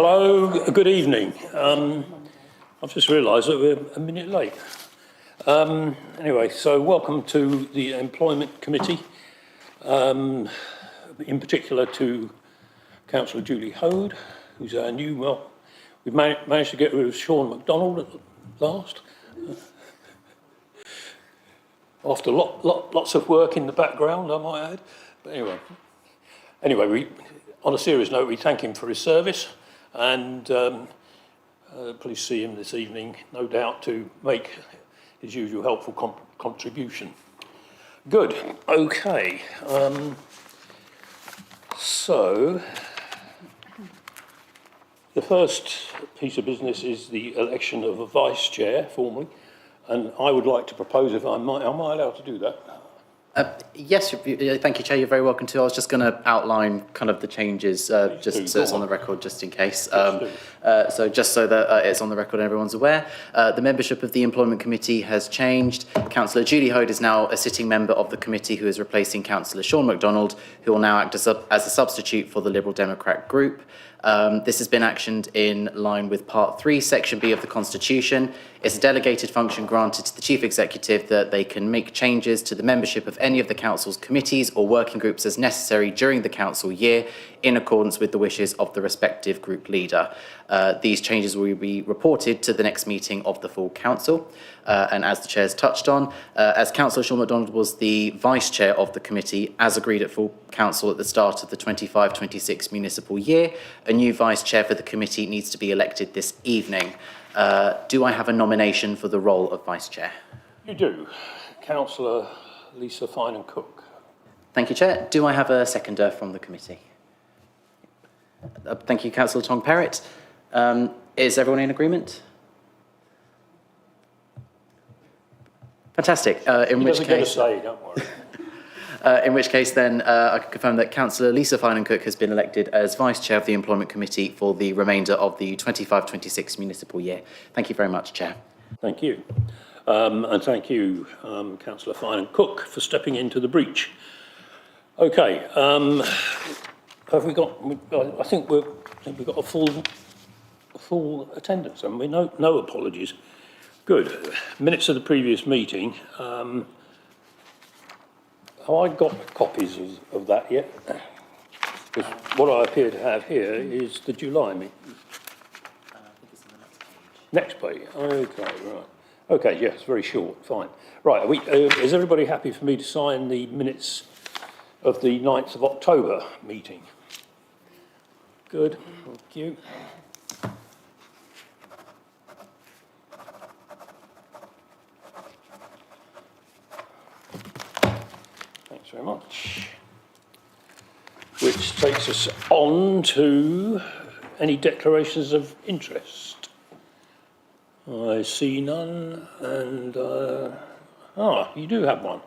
Hello, good evening. I've just realised that we're a minute late. Anyway, so welcome to the Employment Committee, in particular to Councillor Julie Hode, who's our new, well, we've managed to get rid of Sean MacDonald at last. After lots of work in the background, I might add. But anyway, on a serious note, we thank him for his service, and please see him this evening, no doubt, to make his usual helpful contribution. Good. Okay. So the first piece of business is the election of a vice chair formally, and I would like to propose, if am I allowed to do that? Yes, thank you, Chair. You're very welcome to. I was just going to outline kind of the changes, just so it's on the record, just in case. So just so that it's on the record and everyone's aware, the membership of the Employment Committee has changed. Councillor Julie Hode is now a sitting member of the committee, who is replacing Councillor Sean MacDonald, who will now act as a substitute for the Liberal Democrat group. This has been actioned in line with Part 3, Section B of the Constitution. It's a delegated function granted to the Chief Executive that they can make changes to the membership of any of the Council's committees or working groups as necessary during the Council year in accordance with the wishes of the respective group leader. These changes will be reported to the next meeting of the full Council. And as the Chair's touched on, as Councillor Sean MacDonald was the Vice Chair of the committee, as agreed at full Council at the start of the 25-26 municipal year, a new Vice Chair for the committee needs to be elected this evening. Do I have a nomination for the role of Vice Chair? You do. Councillor Lisa Finan-Cook. Thank you, Chair. Do I have a seconder from the committee? Thank you, Councillor Tong-Perrott. Is everyone in agreement? Fantastic. In which case, don't worry. In which case, then, I can confirm that Councillor Lisa Finan-Cook has been elected as Vice Chair of the Employment Committee for the remainder of the 25-26 municipal year. Thank you very much, Chair. Thank you. And thank you, Councillor Finan-Cook, for stepping into the breach. Okay. Have we got? I think we've got a full attendance, and we no apologies. Good. Minutes of the previous meeting. Have I got copies of that yet? Because what I appear to have here is the July meeting. I think it's on the next page. Next page. Okay, right. Okay, yes, very short. Fine. Right. Is everybody happy for me to sign the minutes of the 9th of October meeting? Good. Thank you. Thanks very much. Which takes us on to any declarations of interest. I see none, and you do have one.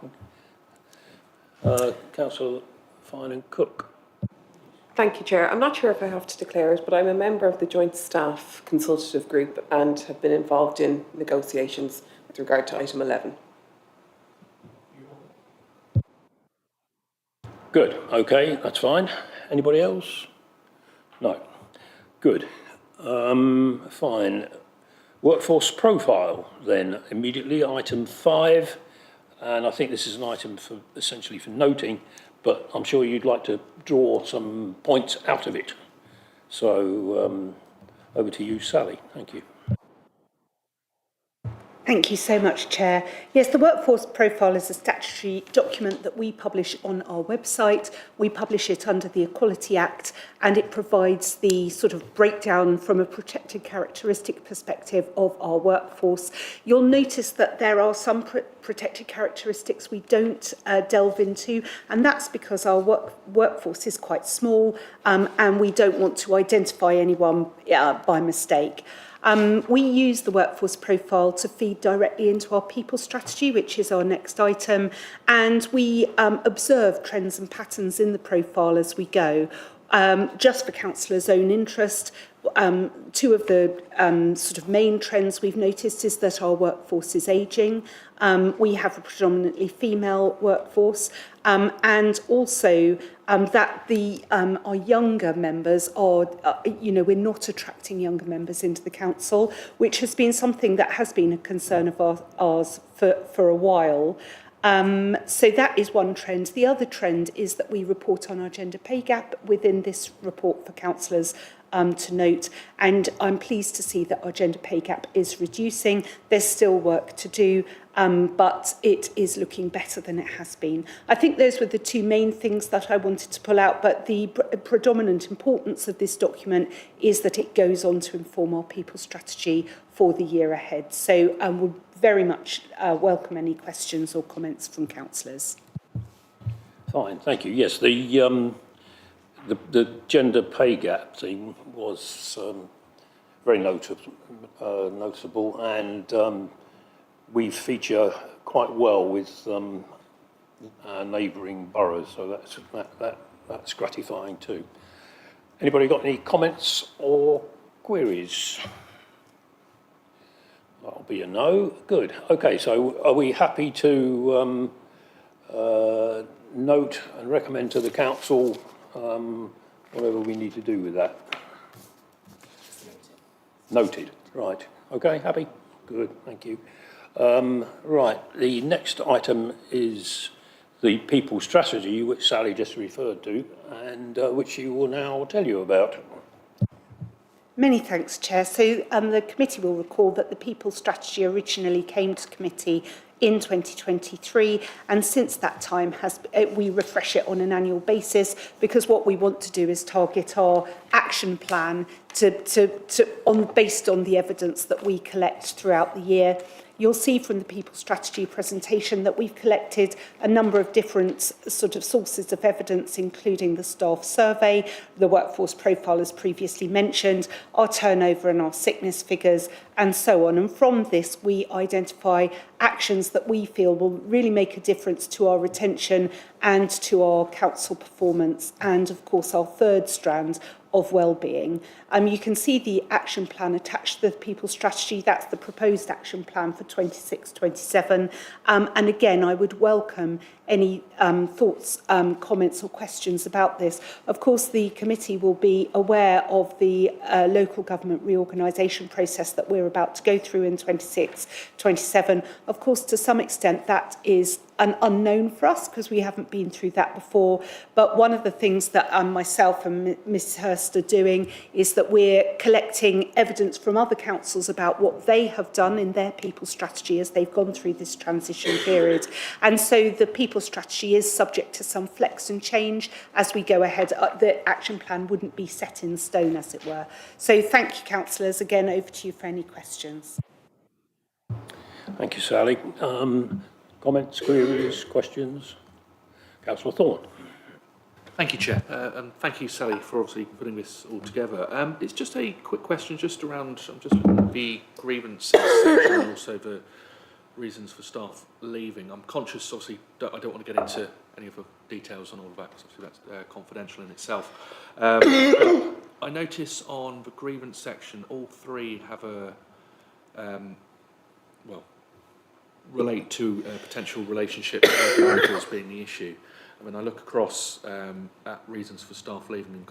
Councillor Finan-Cook. Thank you, Chair. I'm not sure if I have to declare it, but I'm a member of the Joint Staff Consultative Group and have been involved in negotiations with regard to item 11. Good. Okay, that's fine. Anybody else? No. Good. Fine. Workforce profile, then, immediately, item 5. And I think this is an item essentially for noting, but I'm sure you'd like to draw some points out of it. So, over to you, Sally. Thank you. Thank you so much, Chair. Yes, the workforce profile is a statutory document that we publish on our website. We publish it under the Equality Act, and it provides the sort of breakdown from a protected characteristic perspective of our workforce. You'll notice that there are some protected characteristics we don't delve into, and that's because our workforce is quite small, and we don't want to identify anyone by mistake. We use the workforce profile to feed directly into our people strategy, which is our next item, and we observe trends and patterns in the profile as we go. just for councillors' own interest, two of the sort of main trends we've noticed is that our workforce is ageing. We have a predominantly female workforce, and also that our younger members are, we're not attracting younger members into the council, which has been something that has been a concern of ours for a while. So that is one trend. The other trend is that we report on our gender pay gap within this report for councillors to note, and I'm pleased to see that our gender pay gap is reducing. There's still work to do, but it is looking better than it has been. I think those were the two main things that I wanted to pull out, but the predominant importance of this document is that it goes on to inform our people strategy for the year ahead. So we'll very much welcome any questions or comments from councillors. Fine, thank you. Yes, the gender pay gap thing was very noticeable, and we feature quite well with our neighbouring boroughs, so that's gratifying too. Anybody got any comments or queries? That'll be a no. Good. Okay, so are we happy to note and recommend to the council whatever we need to do with that? Noted. Right. Okay, happy? Good, thank you. Right, the next item is the people strategy, which Sally just referred to, and which she will now tell you about. Many thanks, Chair. So the committee will recall that the people strategy originally came to committee in 2023, and since that time we refresh it on an annual basis, because what we want to do is target our action plan based on the evidence that we collect throughout the year. You'll see from the people strategy presentation that we've collected a number of different sort of sources of evidence, including the staff survey, the workforce profile as previously mentioned, our turnover and our sickness figures, and so on. And from this, we identify actions that we feel will really make a difference to our retention and to our council performance, and of course our third strand of well-being. You can see the action plan attached to the people strategy. That's the proposed action plan for 26-27. And again, I would welcome any thoughts, comments or questions about this. Of course, the committee will be aware of the local government reorganisation process that we're about to go through in 26-27. Of course, to some extent, that is an unknown for us because we haven't been through that before. But one of the things that myself and Ms Hurst are doing is that we're collecting evidence from other councils about what they have done in their people strategy as they've gone through this transition period. And so the people strategy is subject to some flex and change as we go ahead. The action plan wouldn't be set in stone, as it were. So thank you, councillors. Again, over to you for any questions. Thank you, Sally. Comments, queries, questions? Councillor Thorne. Thank you, Chair, and thank you, Sally, for obviously putting this all together. It's just a quick question just around, I'm just looking at the grievances section and also the reasons for staff leaving. I'm conscious, obviously, I don't want to get into any of the details on all of that, because obviously that's confidential in itself. I notice on the grievance section, all three have a, relate to a potential relationship with managers being the issue. I mean, I look across at reasons for staff leaving, and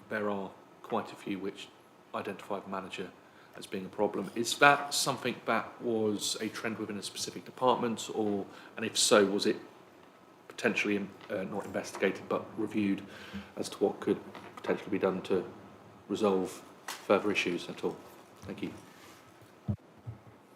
there are quite a few which identify the manager as being a problem. Is that something that was a trend within a specific department, and if so, was it potentially not investigated but reviewed as to what could potentially be done to resolve further issues at all? Thank you.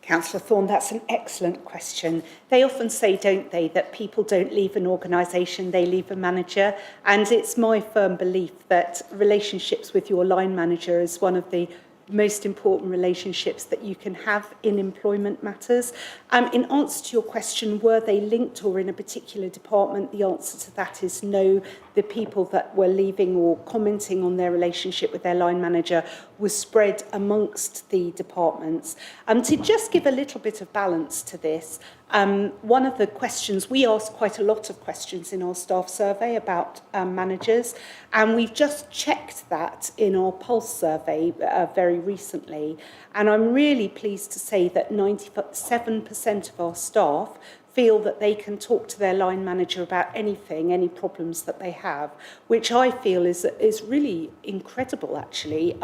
Councillor Thorne, that's an excellent question. They often say, don't they, that people don't leave an organisation, they leave a manager. And it's my firm belief that relationships with your line manager is one of the most important relationships that you can have in employment matters. In answer to your question, were they linked or in a particular department? The answer to that is no. The people that were leaving or commenting on their relationship with their line manager was spread amongst the departments. To just give a little bit of balance to this, one of the questions, we asked quite a lot of questions in our staff survey about managers, and we've just checked that in our Pulse survey very recently. And I'm really pleased to say that 97% of our staff feel that they can talk to their line manager about anything, any problems that they have, which I feel is really incredible, actually.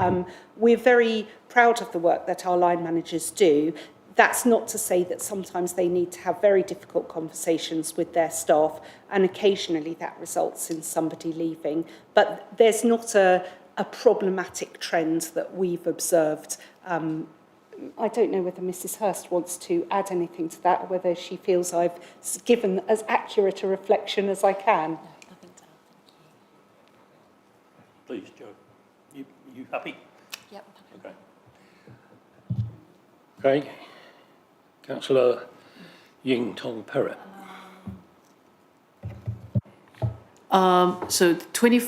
We're very proud of the work that our line managers do. That's not to say that sometimes they need to have very difficult conversations with their staff, and occasionally that results in somebody leaving. But there's not a problematic trend that we've observed. I don't know whether Mrs. Hurst wants to add anything to that, or whether she feels I've given as accurate a reflection as I can. No, nothing to add, thank you. Please, Joe. You happy? Yep, I'm happy. Okay. Okay. Councillor Ying Tong Perrott. So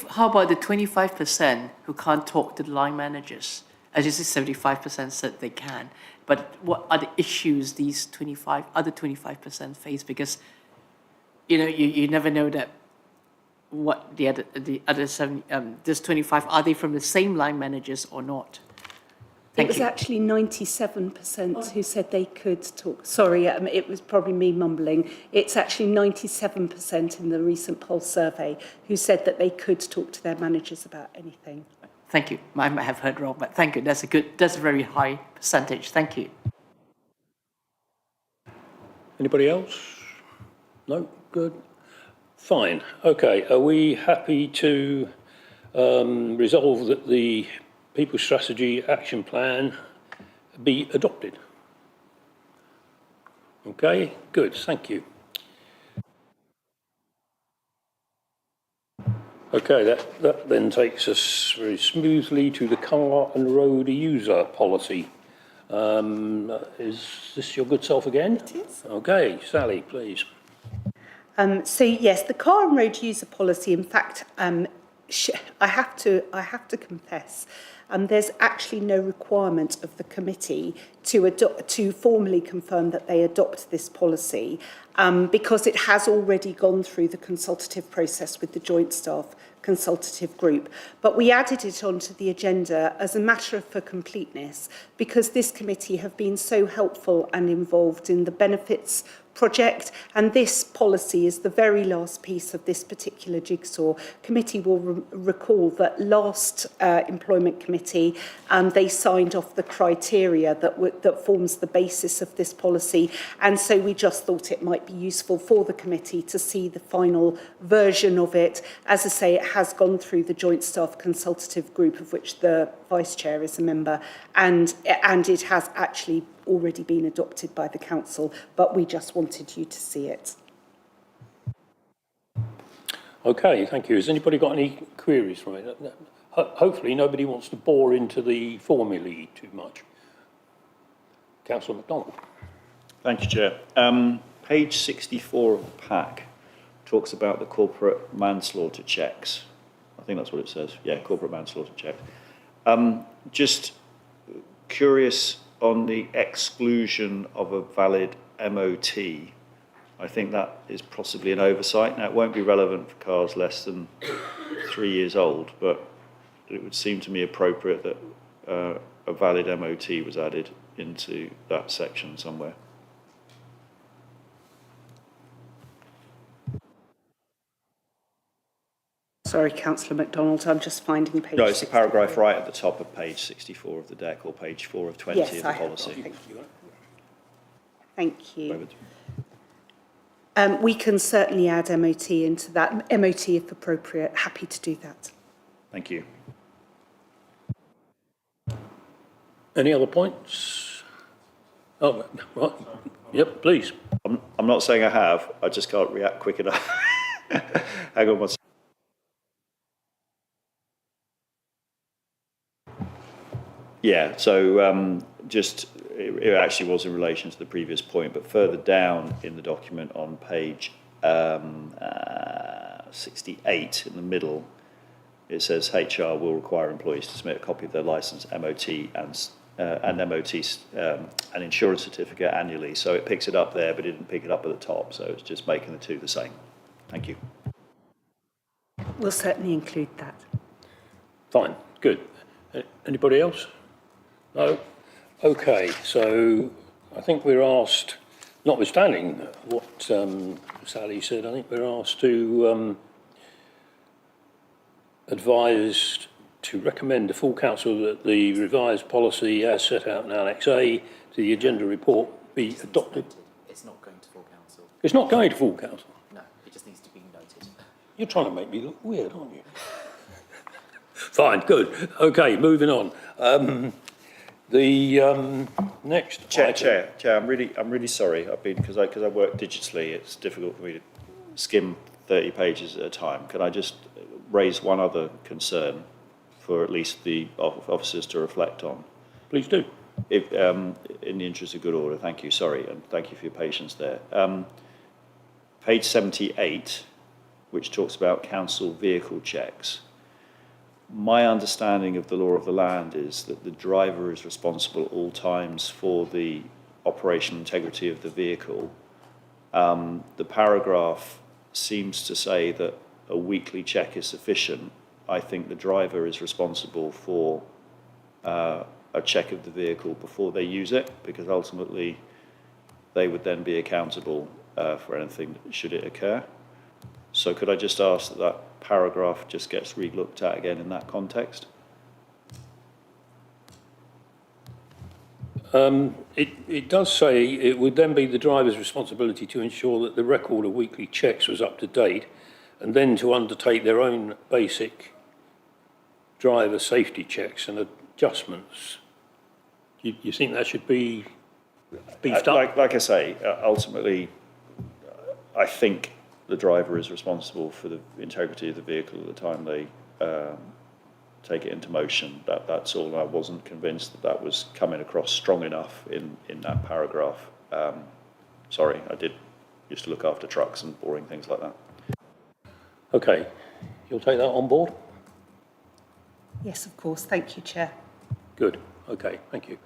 how about the 25% who can't talk to the line managers? As you said, 75% said they can. But what are the issues these other 25% face? Because, you never know that what the other 25, are they from the same line managers or not? It was actually 97% who said they could talk. Sorry, it was probably me mumbling. It's actually 97% in the recent Pulse survey who said that they could talk to their managers about anything. Thank you. I might have heard wrong, but thank you. That's a very high percentage. Thank you. Anybody else? No? Good. Fine. Okay. Are we happy to resolve that the People Strategy Action Plan be adopted? Okay. Good. Thank you. Okay, that then takes us very smoothly to the car and road user policy. Is this your good self again? It is. Okay, Sally, please. So yes, the car and road user policy, in fact, I have to confess, there's actually no requirement of the committee to formally confirm that they adopt this policy, because it has already gone through the consultative process with the Joint Staff Consultative Group. But we added it onto the agenda as a matter for completeness, because this committee have been so helpful and involved in the benefits project, and this policy is the very last piece of this particular jigsaw. Committee will recall that last employment committee, they signed off the criteria that forms the basis of this policy, and so we just thought it might be useful for the committee to see the final version of it. As I say, it has gone through the Joint Staff Consultative Group, of which the Vice Chair is a member, and it has actually already been adopted by the Council, but we just wanted you to see it. Okay, thank you. Has anybody got any queries from it? Hopefully nobody wants to bore into the formulae too much. Councillor MacDonald. Thank you, Chair. Page 64 of the pack talks about the corporate manslaughter checks. I think that's what it says. Yeah, corporate manslaughter checks. Just curious on the exclusion of a valid MOT. I think that is possibly an oversight. Now, it won't be relevant for cars less than 3 years old, but it would seem to me appropriate that a valid MOT was added into that section somewhere. Sorry, Councillor MacDonald, I'm just finding page. No, it's the paragraph right at the top of page 64 of the deck, or page 4 of 20 yes, of the policy. Thank you. Thank you. We can certainly add MOT into that. MOT, if appropriate, happy to do that. Thank you. Any other points? Oh, right. Yep, please. I'm not saying I have, I just can't react quick enough. Hang on one second. Yeah, so it actually was in relation to the previous point, but further down in the document on page 68 in the middle, it says HR will require employees to submit a copy of their licence, MOT and an insurance certificate annually. So it picks it up there, but it didn't pick it up at the top. So it's just making the two the same. Thank you. We'll certainly include that. Fine, good. Anybody else? No? Okay, so I think we're asked, notwithstanding what Sally said, I think we're asked to advise to recommend to full council that the revised policy as set out in Annex A to the agenda report be adopted. It's not going to full council. It's not going to full council. No, it just needs to be noted. You're trying to make me look weird, aren't you? Fine, good. Okay, moving on. Next Chair, I'm really sorry. Because I work digitally, it's difficult for me to skim 30 pages at a time. Can I just raise one other concern for at least the officers to reflect on? Please do. If, in the interest of good order, thank you, sorry, and thank you for your patience there. Page 78, which talks about council vehicle checks. My understanding of the law of the land is that the driver is responsible at all times for the operational integrity of the vehicle. The paragraph seems to say that a weekly check is sufficient. I think the driver is responsible for a check of the vehicle before they use it, because ultimately they would then be accountable for anything should it occur. So could I just ask that that paragraph just gets re-looked at again in that context? It does say it would then be the driver's responsibility to ensure that the record of weekly checks was up to date, and then to undertake their own basic driver safety checks and adjustments. You think that should be beefed up? Like I say, ultimately, I think the driver is responsible for the integrity of the vehicle at the time they take it into motion. That's all. I wasn't convinced that that was coming across strong enough in that paragraph. Sorry, I used to look after trucks and boring things like that. Okay, you'll take that on board? Yes, of course. Thank you, Chair. Good, okay, thank you.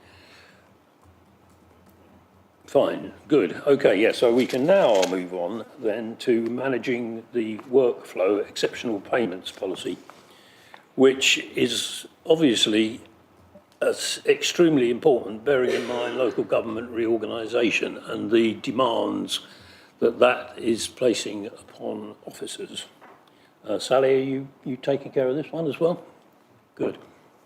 Fine, good. Okay, yeah, so we can now move on then to managing the workflow exceptional payments policy, which is obviously extremely important, bearing in mind local government reorganisation and the demands that that is placing upon officers. Sally, are you taking care of this one as well? Good.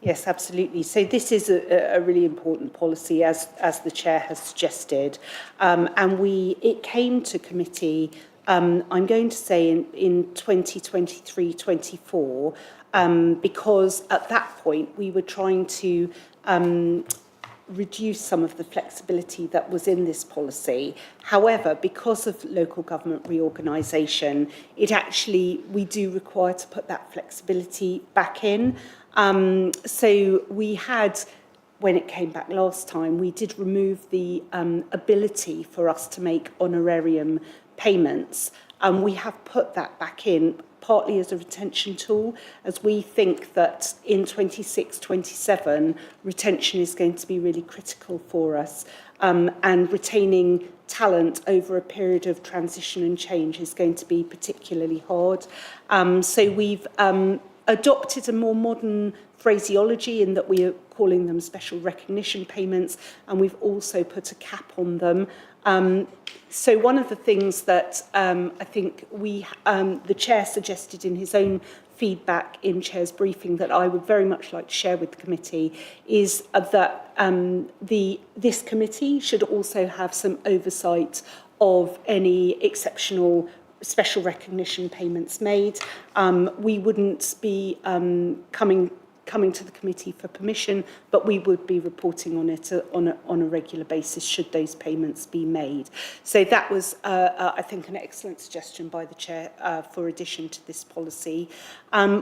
Yes, absolutely. So this is a really important policy, as the Chair has suggested. And it came to committee, I'm going to say in 2023-24, because at that point we were trying to reduce some of the flexibility that was in this policy. However, because of local government reorganisation, we do require to put that flexibility back in. So we had, when it came back last time, we did remove the ability for us to make honorarium payments. We have put that back in, partly as a retention tool, as we think that in 26-27, retention is going to be really critical for us. And retaining talent over a period of transition and change is going to be particularly hard. So we've adopted a more modern phraseology in that we are calling them special recognition payments, and we've also put a cap on them. So one of the things that I think the Chair suggested in his own feedback in Chair's briefing that I would very much like to share with the committee is that this committee should also have some oversight of any exceptional special recognition payments made. We wouldn't be coming coming to the committee for permission, but we would be reporting on it on a regular basis should those payments be made. So that was, I think, an excellent suggestion by the Chair for addition to this policy.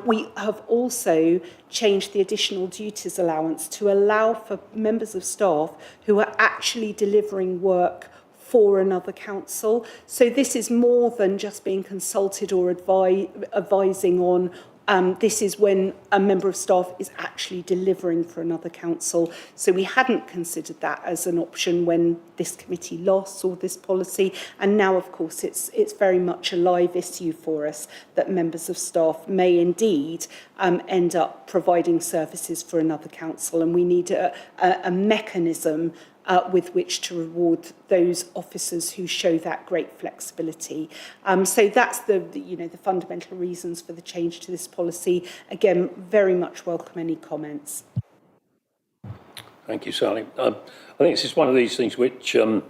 We have also changed the additional duties allowance to allow for members of staff who are actually delivering work for another council. So this is more than just being consulted or advising on. This is when a member of staff is actually delivering for another council. So we hadn't considered that as an option when this committee last saw this policy. And now, of course, it's very much a live issue for us that members of staff may indeed end up providing services for another council. And we need a mechanism with which to reward those officers who show that great flexibility. So that's the fundamental reasons for the change to this policy. Again, very much welcome any comments. Thank you, Sally. I think this is one of these things which the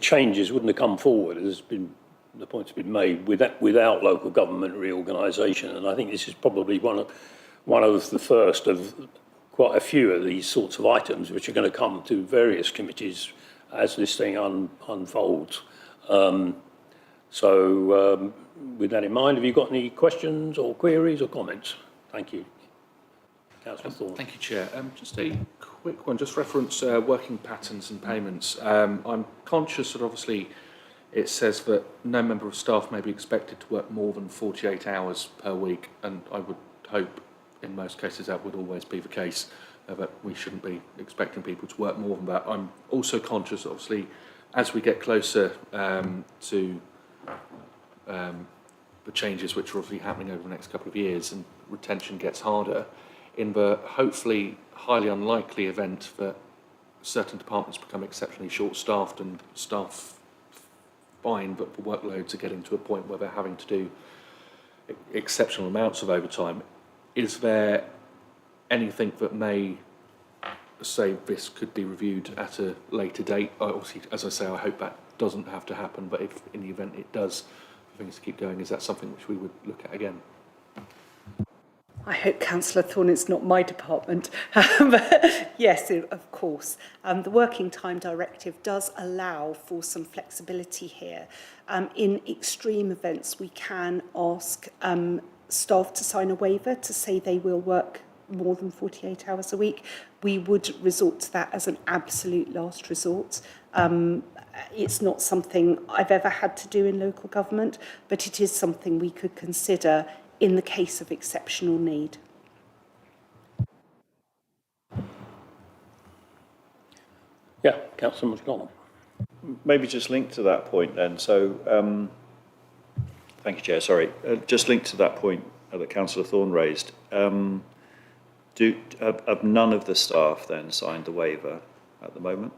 changes wouldn't have come forward. The point's been made without local government reorganisation, and I think this is probably one of the first of quite a few of these sorts of items which are going to come to various committees as this thing unfolds. With that in mind, have you got any questions or queries or comments? Thank you. Councillor Thorne. Thank you, Chair. Just a quick one, just reference working patterns and payments. I'm conscious that obviously it says that no member of staff may be expected to work more than 48 hours per week, and I would hope in most cases that would always be the case, but we shouldn't be expecting people to work more than that. I'm also conscious, obviously, as we get closer to the changes which are obviously happening over the next couple of years and retention gets harder, in the hopefully highly unlikely event that certain departments become exceptionally short-staffed and staff find that the workloads are getting to a point where they're having to do exceptional amounts of overtime. Is there anything that may say this could be reviewed at a later date? Obviously, as I say, I hope that doesn't have to happen, but if in the event it does, for things to keep going, is that something which we would look at again? I hope, Councillor Thorne, it's not my department. But yes, of course. The Working Time Directive does allow for some flexibility here. In extreme events, we can ask staff to sign a waiver to say they will work more than 48 hours a week. We would resort to that as an absolute last resort. It's not something I've ever had to do in local government, but it is something we could consider in the case of exceptional need. Yeah, Councillor McDonald. Maybe just linked to that point then. So, thank you, Chair. Sorry. Just linked to that point that Councillor Thorne raised. Have none of the staff then signed the waiver at the moment?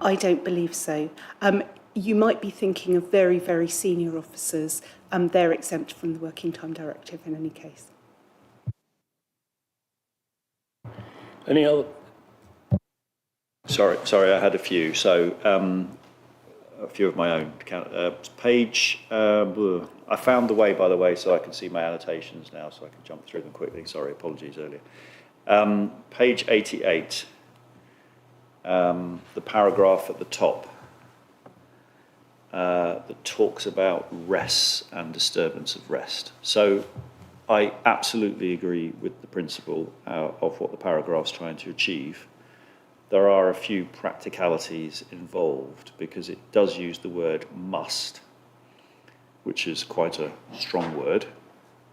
I don't believe so. You might be thinking of very, very senior officers. They're exempt from the Working Time Directive in any case. Any other? Sorry, I had a few. So, a few of my own. Page, I found the way, by the way, so I can see my annotations now, so I can jump through them quickly. Sorry, apologies earlier. Page 88, the paragraph at the top that talks about rest and disturbance of rest. So I absolutely agree with the principle of what the paragraph's trying to achieve. There are a few practicalities involved because it does use the word must, which is quite a strong word.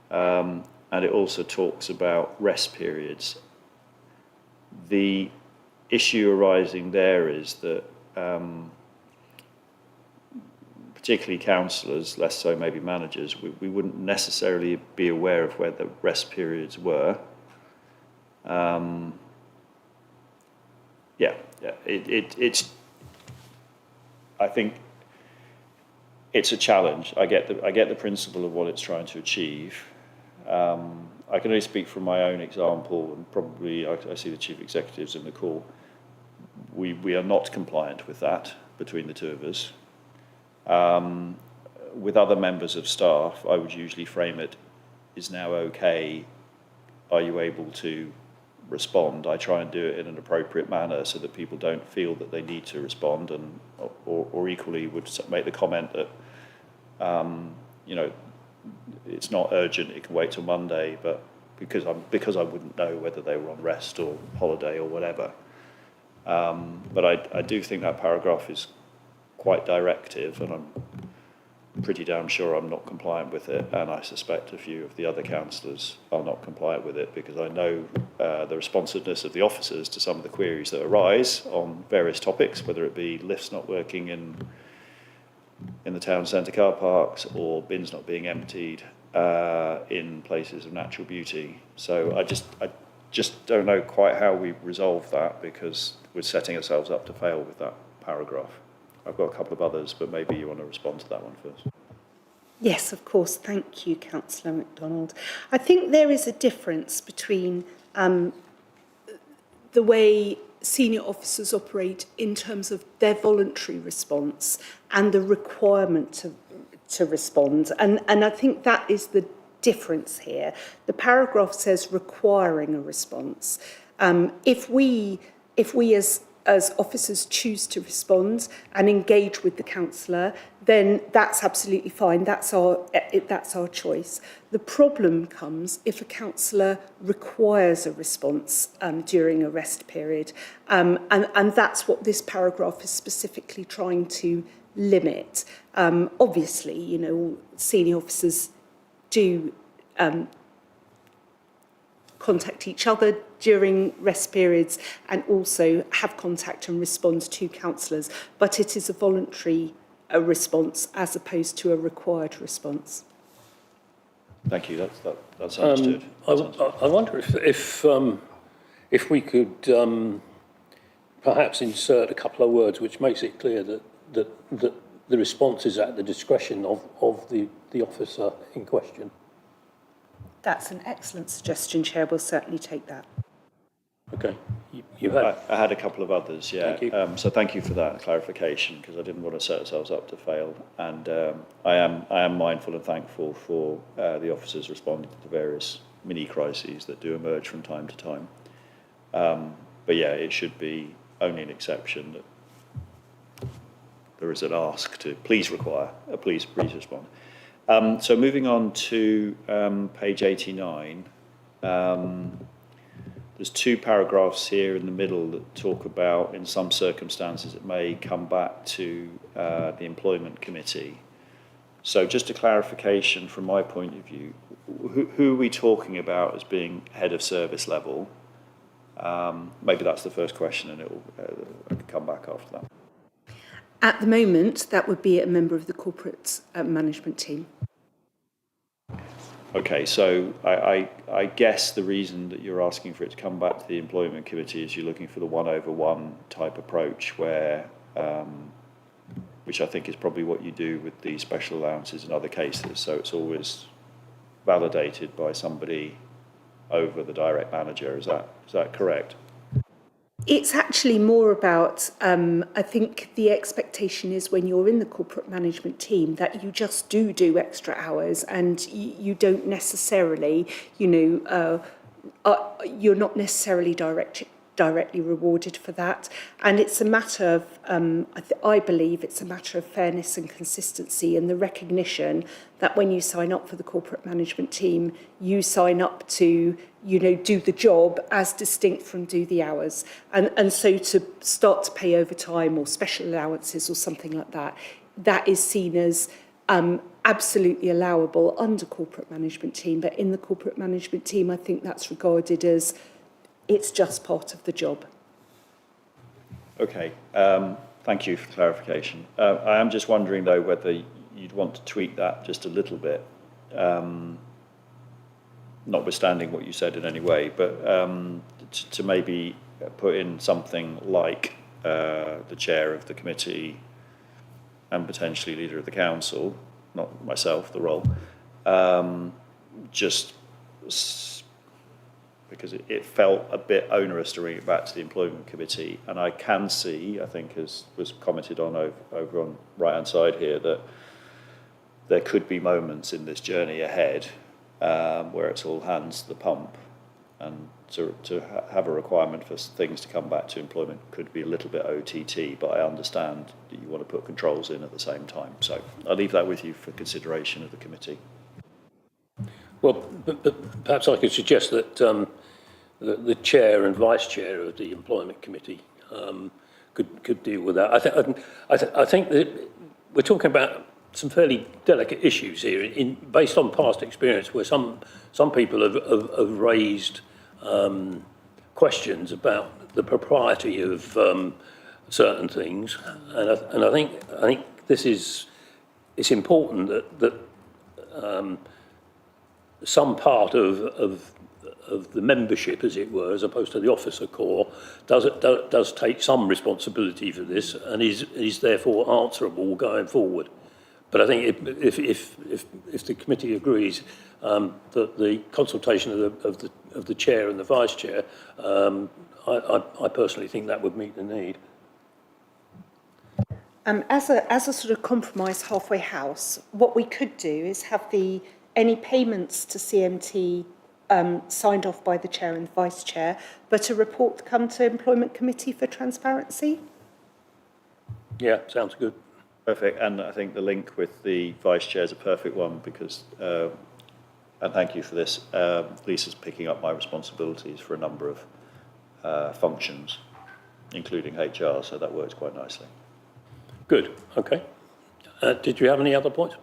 And it also talks about rest periods. The issue arising there is that particularly councillors, less so maybe managers, we wouldn't necessarily be aware of where the rest periods were. It's. I think it's a challenge. I get the principle of what it's trying to achieve. I can only speak from my own example, and probably I see the chief executives in the call. We are not compliant with that between the two of us. with other members of staff, I would usually frame it, is now okay, are you able to respond? I try and do it in an appropriate manner so that people don't feel that they need to respond, and or equally would make the comment that, you know, it's not urgent, it can wait till Monday, but because I wouldn't know whether they were on rest or holiday or whatever. But I do think that paragraph is quite directive, and I'm pretty damn sure I'm not compliant with it, and I suspect a few of the other councillors are not compliant with it, because I know the responsiveness of the officers to some of the queries that arise on various topics, whether it be lifts not working in the town centre car parks or bins not being emptied in places of natural beauty. So I just don't know quite how we resolve that, because we're setting ourselves up to fail with that paragraph. I've got a couple of others, but maybe you want to respond to that one first. Yes, of course. Thank you, Councillor MacDonald. I think there is a difference between the way senior officers operate in terms of their voluntary response and the requirement to respond. And I think that is the difference here. The paragraph says requiring a response. If we as officers choose to respond and engage with the councillor, then that's absolutely fine. That's our choice. The problem comes if a councillor requires a response during a rest period, and that's what this paragraph is specifically trying to limit. Obviously, you know, senior officers do contact each other during rest periods and also have contact and respond to councillors, but it is a voluntary response as opposed to a required response. Thank you. That's understood. I wonder if we could perhaps insert a couple of words which makes it clear that the response is at the discretion of the officer in question. That's an excellent suggestion, Chair. We'll certainly take that. Okay, you had. I had a couple of others, yeah. Thank you. So thank you for that clarification, because I didn't want to set ourselves up to fail. And I am mindful and thankful for the officers responding to the various mini crises that do emerge from time to time. But yeah, it should be only an exception that there is an ask to please respond. So moving on to page 89, there's two paragraphs here in the middle that talk about, in some circumstances, it may come back to the Employment Committee. So just a clarification from my point of view, who are we talking about as being head of service level? Maybe that's the first question, and I can come back after that. At the moment, that would be a member of the corporate management team. Okay, so I guess the reason that you're asking for it to come back to the Employment Committee is you're looking for the 1/1 type approach where, which I think is probably what you do with the special allowances in other cases. So it's always validated by somebody over the direct manager. Is that correct? It's actually more about, I think the expectation is when you're in the corporate management team that you just do extra hours, and you don't necessarily, you're not necessarily directly rewarded for that. And it's a matter of, I believe it's a matter of fairness and consistency, and the recognition that when you sign up for the corporate management team, you sign up to, do the job as distinct from do the hours. And so to start to pay overtime or special allowances or something like that, that is seen as absolutely allowable under corporate management team. But in the corporate management team, I think that's regarded as it's just part of the job. Okay, thank you for the clarification. I am just wondering, though, whether you'd want to tweak that just a little bit, notwithstanding what you said in any way, but to maybe put in something like the chair of the committee and potentially leader of the council, not myself, the role, just because it felt a bit onerous to bring it back to the Employment Committee. And I can see, I think as was commented on over on the right-hand side here, that there could be moments in this journey ahead where it's all hands to the pump, and have a requirement for things to come back to employment could be a little bit OTT, but I understand that you want to put controls in at the same time. So I'll leave that with you for consideration of the committee. Well, but perhaps I could suggest that the chair and vice chair of the employment committee could deal with that. I think that we're talking about some fairly delicate issues here, based on past experience, where some people have raised questions about the propriety of certain things, and I think it's important that some part of the membership, as it were, as opposed to the officer corps, does take some responsibility for this, and is therefore answerable going forward. But I think if the committee agrees that the consultation of the chair and the vice chair, I personally think that would meet the need. As a sort of compromise halfway house, what we could do is have any payments to CMT signed off by the chair and vice chair, but a report come to employment committee for transparency. Yeah, sounds good. Perfect, and I think the link with the vice chair is a perfect one because, and thank you for this, Lisa's picking up my responsibilities for a number of functions, including HR, so that works quite nicely. Good, okay. Did you have any other points?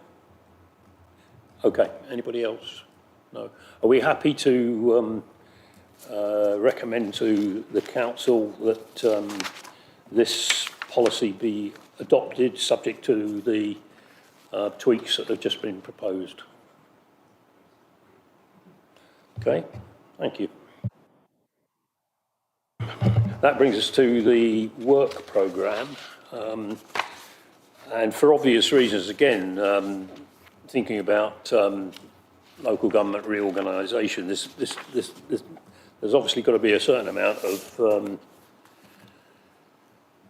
Okay, anybody else? No. Are we happy to recommend to the council that this policy be adopted, subject to the tweaks that have just been proposed? Okay, thank you. That brings us to the work programme. And for obvious reasons, again, thinking about local government reorganisation, there's obviously got to be a certain amount of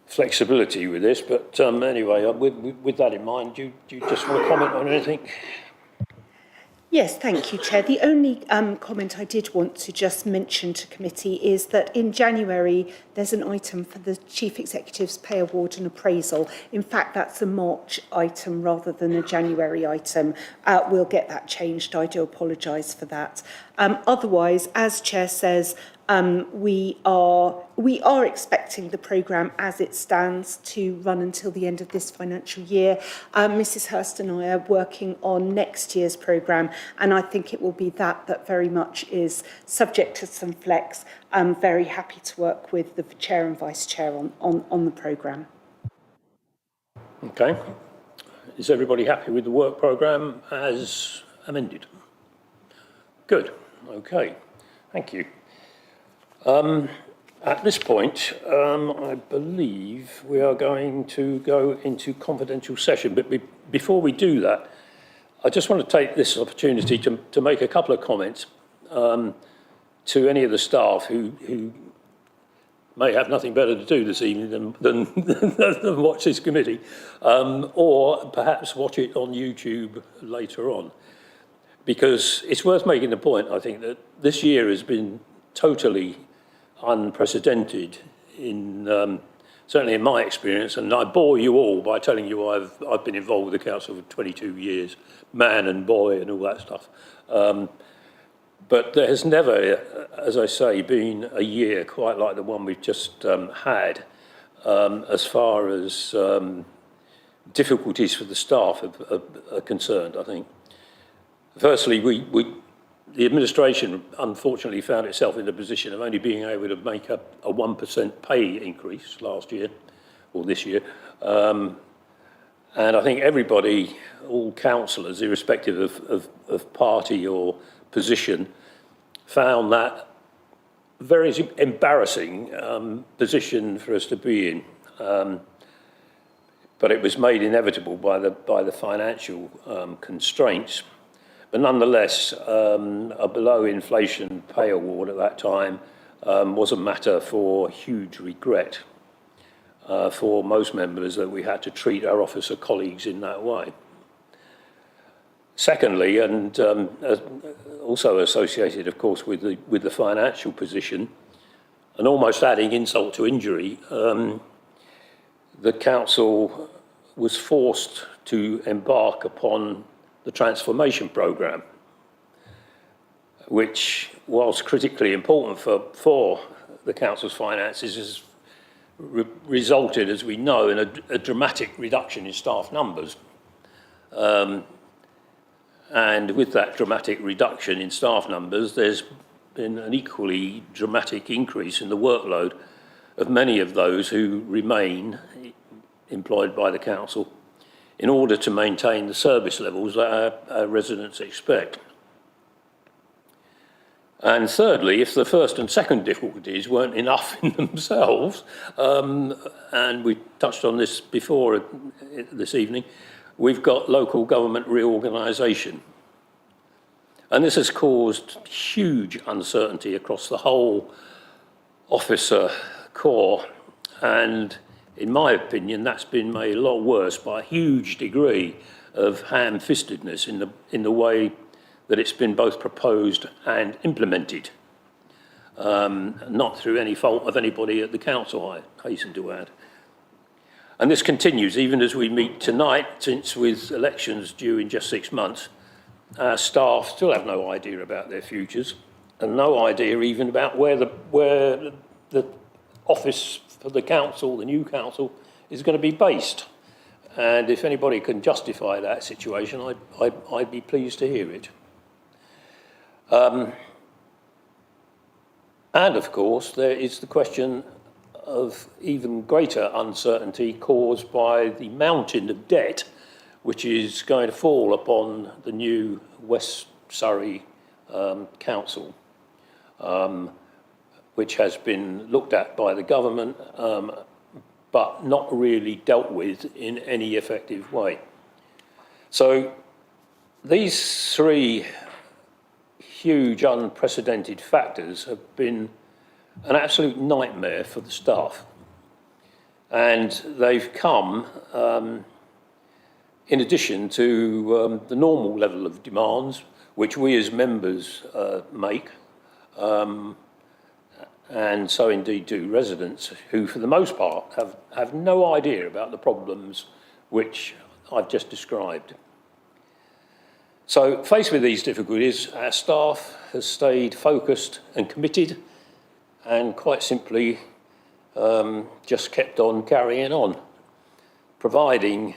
flexibility with this, but anyway, with that in mind, do you just want to comment on anything? Yes, thank you, Chair. The only comment I did want to just mention to committee is that in January there's an item for the Chief Executive's pay award and appraisal. In fact, that's a March item rather than a January item. We'll get that changed. I do apologise for that. Otherwise, as Chair says, we are expecting the programme as it stands to run until the end of this financial year. Mrs Hurst and I are working on next year's programme, and I think it will be that very much is subject to some flex. I'm very happy to work with the chair and vice chair on the programme. Okay. Is everybody happy with the work programme as amended? Good. Okay. Thank you. At this point, I believe we are going to go into confidential session, but before we do that, I just want to take this opportunity to make a couple of comments to any of the staff who may have nothing better to do this evening than watch this committee, or perhaps watch it on YouTube later on. Because it's worth making the point, I think, that this year has been totally unprecedented in certainly in my experience, and I bore you all by telling you I've been involved with the council for 22 years, man and boy and all that stuff. But there has never, as I say, been a year quite like the one we've just had, as far as difficulties for the staff are concerned, I think. Firstly, the administration unfortunately found itself in the position of only being able to make a 1% pay increase last year, or this year. And I think everybody, all councillors, irrespective of party or position, found that a very embarrassing position for us to be in. But it was made inevitable by the financial constraints. But nonetheless, a below inflation pay award at that time was a matter for huge regret for most members, that we had to treat our officer colleagues in that way. Secondly, and also associated, of course, with the financial position, and almost adding insult to injury, the council was forced to embark upon the transformation programme, which, whilst critically important for the council's finances, has resulted, as we know, in a dramatic reduction in staff numbers. And with that dramatic reduction in staff numbers, there's been an equally dramatic increase in the workload of many of those who remain employed by the council in order to maintain the service levels that our residents expect. And thirdly, if the first and second difficulties weren't enough in themselves, and we touched on this before this evening, we've got local government reorganisation. And this has caused huge uncertainty across the whole officer corps. And in my opinion, that's been made a lot worse by a huge degree of ham-fistedness in the way that it's been both proposed and implemented. Not through any fault of anybody at the council, I hasten to add. And this continues even as we meet tonight, since with elections due in just 6 months, our staff still have no idea about their futures and no idea even about where the office for the council, the new council, is going to be based. And if anybody can justify that situation, I'd be pleased to hear it. And of course, there is the question of even greater uncertainty caused by the mountain of debt which is going to fall upon the new West Surrey Council, which has been looked at by the government, but not really dealt with in any effective way. So these three huge unprecedented factors have been an absolute nightmare for the staff. And they've come in addition to the normal level of demands, which we as members make, and so indeed do residents, who for the most part have no idea about the problems which I've just described. So faced with these difficulties, our staff has stayed focused and committed, and quite simply just kept on carrying on, providing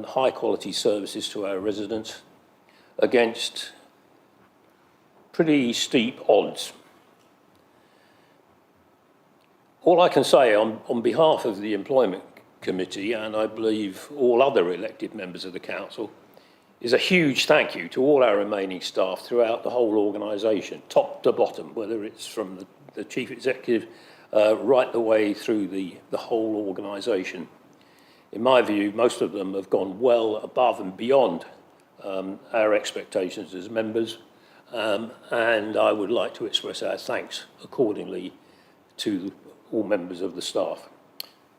high quality services to our residents against pretty steep odds. All I can say on behalf of the Employment Committee, and I believe all other elected members of the Council, is a huge thank you to all our remaining staff throughout the whole organisation, top to bottom, whether it's from the Chief Executive right the way through the whole organisation. In my view, most of them have gone well above and beyond our expectations as members, and I would like to express our thanks accordingly to all members of the staff.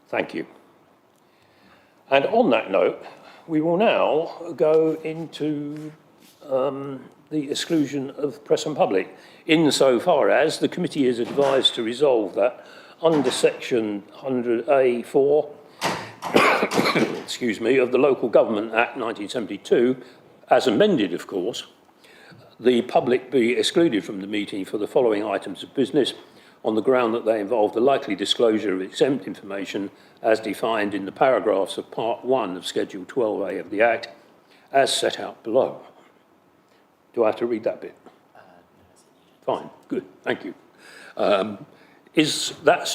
Thank you. And on that note, we will now go into the exclusion of press and public, insofar as the committee is advised to resolve that under section 100A4 excuse me, of the Local Government Act 1972, as amended, of course, the public be excluded from the meeting for the following items of business on the ground that they involve the likely disclosure of exempt information as defined in the paragraphs of Part 1 of Schedule 12A of the Act, as set out below. Do I have to read that bit? Fine, good, thank you. Is that